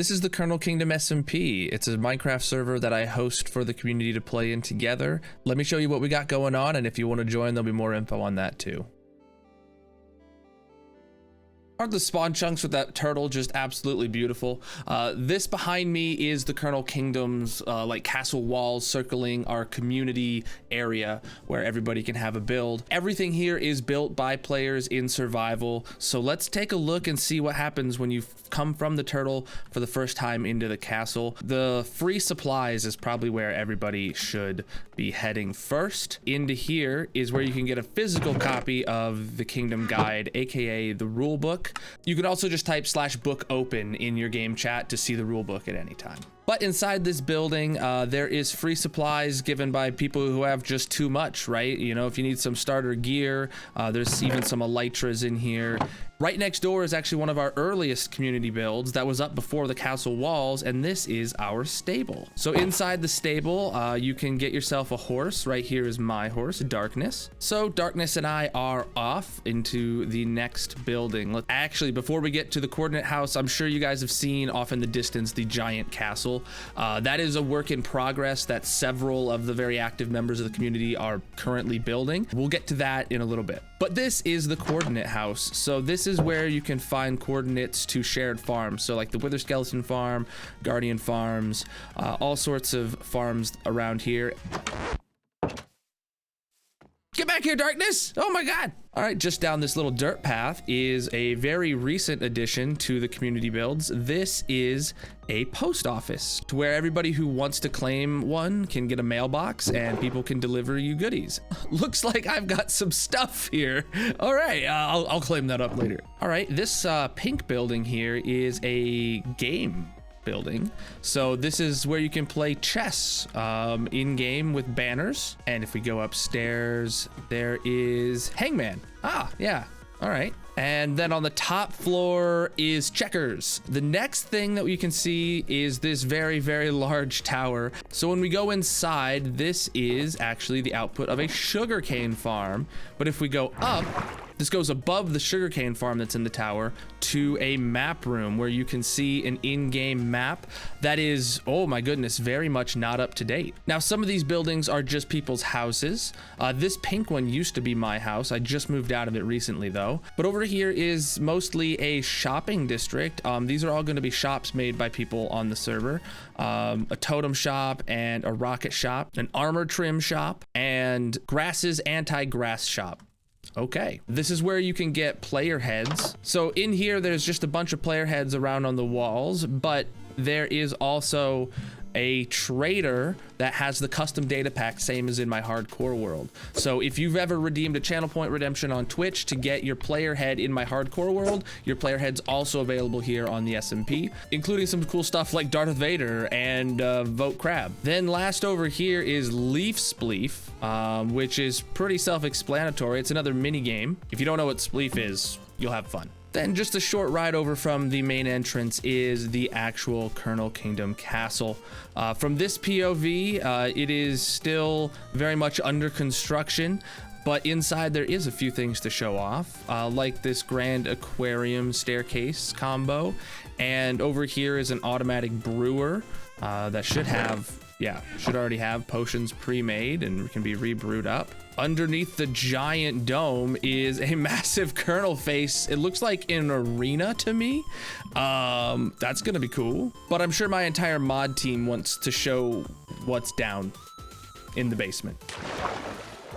This is the Colonel Kingdom SMP. It's a Minecraft server that I host for the community to play in together. Let me show you what we got going on, and if you want to join, there'll be more info on that too. Aren't the spawn chunks with that turtle just absolutely beautiful? This behind me is the Colonel Kingdom's like castle walls circling our community area where everybody can have a build. Everything here is built by players in survival. So let's take a look and see what happens when you come from the turtle for the first time into the castle. The free supplies is probably where everybody should be heading first. Into here is where you can get a physical copy of the Kingdom Guide, aka the rule book. You can also just type /book open in your game chat to see the rule book at any time. But inside this building, there is free supplies given by people who have just too much, right? You know, if you need some starter gear, there's even some elytras in here. Right next door is actually one of our earliest community builds that was up before the castle walls, and this is our stable. So inside the stable, you can get yourself a horse. Right here is my horse, Darkness. So Darkness and I are off into the next building. Actually, before we get to the coordinate house, I'm sure you guys have seen off in the distance the giant castle. That is a work in progress that several of the very active members of the community are currently building. We'll get to that in a little bit. But this is the coordinate house. So this is where you can find coordinates to shared farms. So like the Wither Skeleton Farm, Guardian Farms, all sorts of farms around here. Get back here, Darkness! Oh my God! All right, just down this little dirt path is a very recent addition to the community builds. This is a post office to where everybody who wants to claim one can get a mailbox and people can deliver you goodies. Looks like I've got some stuff here. All right, I'll claim that up later. All right, this pink building here is a game building. So this is where you can play chess in game with banners. And if we go upstairs, there is Hangman. Ah, yeah. All right. And then on the top floor is checkers. The next thing that we can see is this very, very large tower. So when we go inside, this is actually the output of a sugarcane farm. But if we go up, this goes above the sugarcane farm that's in the tower to a map room where you can see an in-game map that is, oh my goodness, very much not up to date. Now, some of these buildings are just people's houses. This pink one used to be my house. I just moved out of it recently though. But over here is mostly a shopping district. These are all going to be shops made by people on the server. A totem shop and a rocket shop, an armor trim shop, and Grass's anti-grass shop. Okay, this is where you can get player heads. So in here, there's just a bunch of player heads around on the walls, but there is also a trader that has the custom data pack, same as in my hardcore world. So if you've ever redeemed a channel point redemption on Twitch to get your player head in my hardcore world, your player head's also available here on the SMP, including some cool stuff like Darth Vader and Vote Crab. Then last over here is Leaf Spleef, which is pretty self-explanatory. It's another mini game. If you don't know what Spleef is, you'll have fun. Then just a short ride over from the main entrance is the actual Colonel Kingdom Castle. From this POV, it is still very much under construction, but inside there is a few things to show off, like this grand aquarium staircase combo. And over here is an automatic brewer that should already have potions pre-made and can be rebrewed up. Underneath the giant dome is a massive Colonel face. It looks like an arena to me. That's gonna be cool. But I'm sure my entire mod team wants to show what's down in the basement.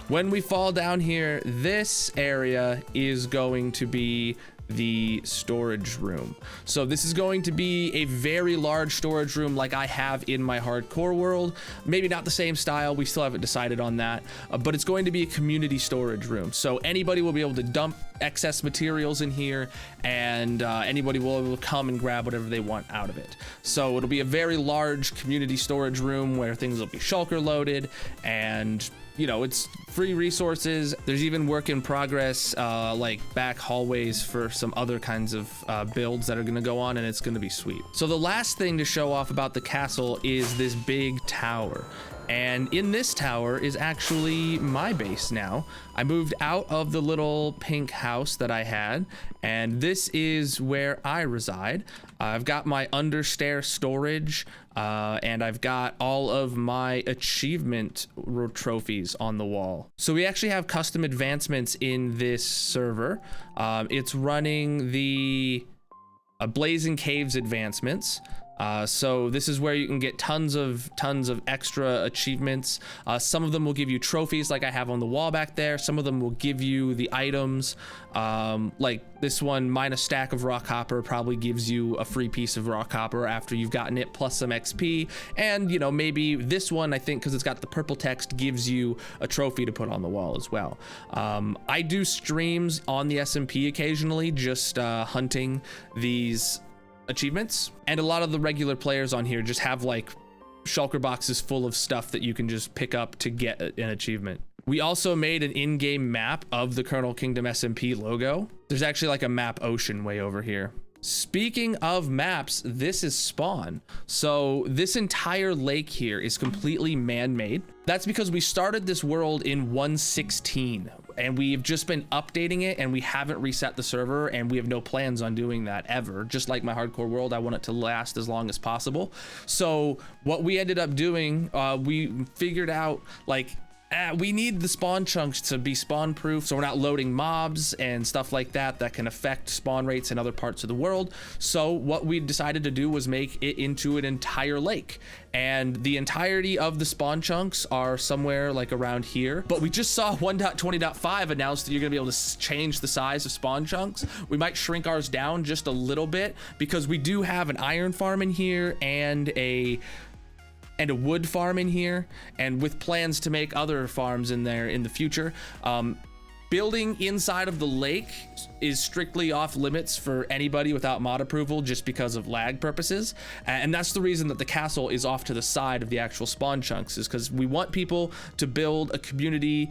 When we fall down here, this area is going to be the storage room. So this is going to be a very large storage room like I have in my hardcore world. Maybe not the same style, we still haven't decided on that, but it's going to be a community storage room. So anybody will be able to dump excess materials in here, and anybody will be able to come and grab whatever they want out of it. So it'll be a very large community storage room where things will be shulker loaded, and you know, it's free resources. There's even work in progress, like back hallways for some other kinds of builds that are gonna go on, and it's gonna be sweet. So the last thing to show off about the castle is this big tower. And in this tower is actually my base now. I moved out of the little pink house that I had, and this is where I reside. I've got my understair storage, and I've got all of my achievement trophies on the wall. So we actually have custom advancements in this server. It's running the Blazing Caves advancements. So this is where you can get tons of extra achievements. Some of them will give you trophies like I have on the wall back there. Some of them will give you the items, like this one, mine a stack of rock hopper, probably gives you a free piece of rock hopper after you've gotten it, plus some XP. And you know, maybe this one, I think because it's got the purple text, gives you a trophy to put on the wall as well. I do streams on the SMP occasionally, just hunting these achievements, and a lot of the regular players on here just have like shulker boxes full of stuff that you can just pick up to get an achievement. We also made an in-game map of the Colonel Kingdom SMP logo. There's actually like a map ocean way over here. Speaking of maps, this is spawn. So this entire lake here is completely man-made. That's because we started this world in 1.16 and we've just been updating it, and we haven't reset the server, and we have no plans on doing that ever. Just like my hardcore world, I want it to last as long as possible. So what we ended up doing, we figured out like, we need the spawn chunks to be spawn proof, so we're not loading mobs and stuff like that that can affect spawn rates in other parts of the world. So what we decided to do was make it into an entire lake, and the entirety of the spawn chunks are somewhere like around here. But we just saw 1.20.5 announce that you're gonna be able to change the size of spawn chunks. We might shrink ours down just a little bit because we do have an iron farm in here and a wood farm in here, and with plans to make other farms in there in the future. Building inside of the lake is strictly off limits for anybody without mod approval, just because of lag purposes. And that's the reason that the castle is off to the side of the actual spawn chunks, is because we want people to build a community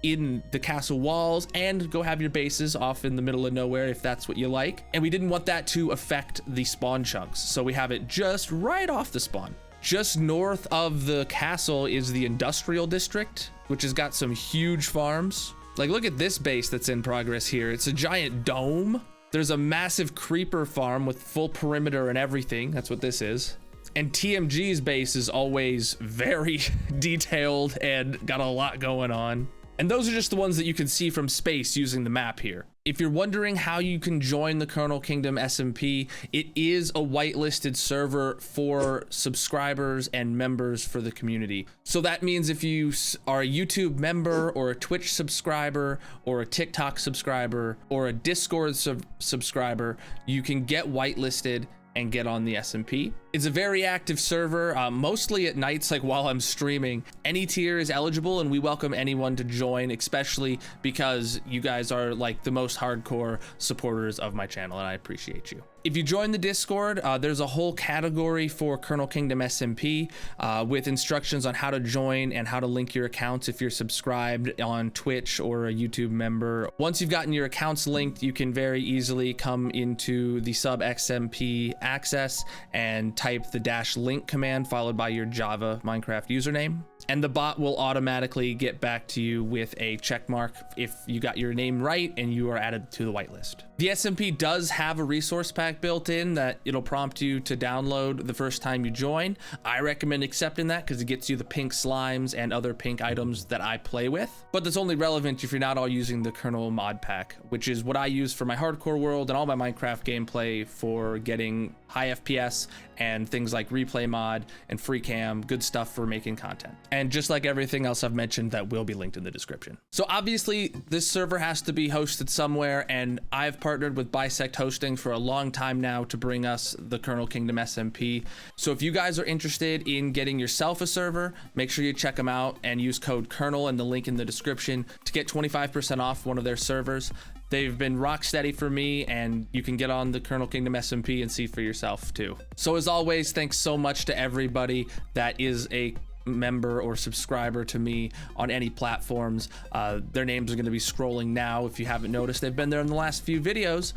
in the castle walls and go have your bases off in the middle of nowhere if that's what you like. And we didn't want that to affect the spawn chunks, so we have it just right off the spawn. Just north of the castle is the industrial district, which has got some huge farms. Like, look at this base that's in progress here. It's a giant dome. There's a massive creeper farm with full perimeter and everything. That's what this is. And TMG's base is always very detailed and got a lot going on. And those are just the ones that you can see from space using the map here. If you're wondering how you can join the Colonel Kingdom SMP, it is a whitelisted server for subscribers and members for the community. So that means if you are a YouTube member or a Twitch subscriber or a TikTok subscriber or a Discord subscriber, you can get whitelisted and get on the SMP. It's a very active server, mostly at nights, like while I'm streaming. Any tier is eligible, and we welcome anyone to join, especially because you guys are like the most hardcore supporters of my channel, and I appreciate you. If you join the Discord, there's a whole category for Colonel Kingdom SMP with instructions on how to join and how to link your accounts if you're subscribed on Twitch or a YouTube member. Once you've gotten your accounts linked, you can very easily come into the sub XMP access and type the -link command followed by your Java Minecraft username, and the bot will automatically get back to you with a check mark if you got your name right and you are added to the whitelist. The SMP does have a resource pack built in that it'll prompt you to download the first time you join. I recommend accepting that because it gets you the pink slimes and other pink items that I play with, but that's only relevant if you're not all using the Colonel mod pack, which is what I use for my hardcore world and all my Minecraft gameplay for getting high FPS and things like replay mod and free cam, good stuff for making content. And just like everything else I've mentioned, that will be linked in the description. So obviously this server has to be hosted somewhere, and I've partnered with Bisect Hosting for a long time now to bring us the Colonel Kingdom SMP. So if you guys are interested in getting yourself a server, make sure you check them out and use code Colonel and the link in the description to get 25% off one of their servers. They've been rock steady for me, and you can get on the Colonel Kingdom SMP and see for yourself too. So as always, thanks so much to everybody that is a member or subscriber to me on any platforms. Their names are going to be scrolling now. If you haven't noticed, they've been there in the last few videos.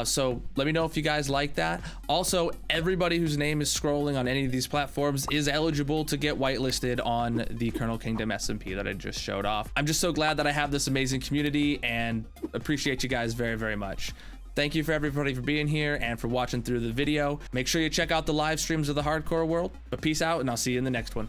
So let me know if you guys like that. Also, everybody whose name is scrolling on any of these platforms is eligible to get whitelisted on the Colonel Kingdom SMP that I just showed off. I'm just so glad that I have this amazing community and appreciate you guys very, very much. Thank you for everybody for being here and for watching through the video. Make sure you check out the live streams of the hardcore world, but peace out and I'll see you in the next one.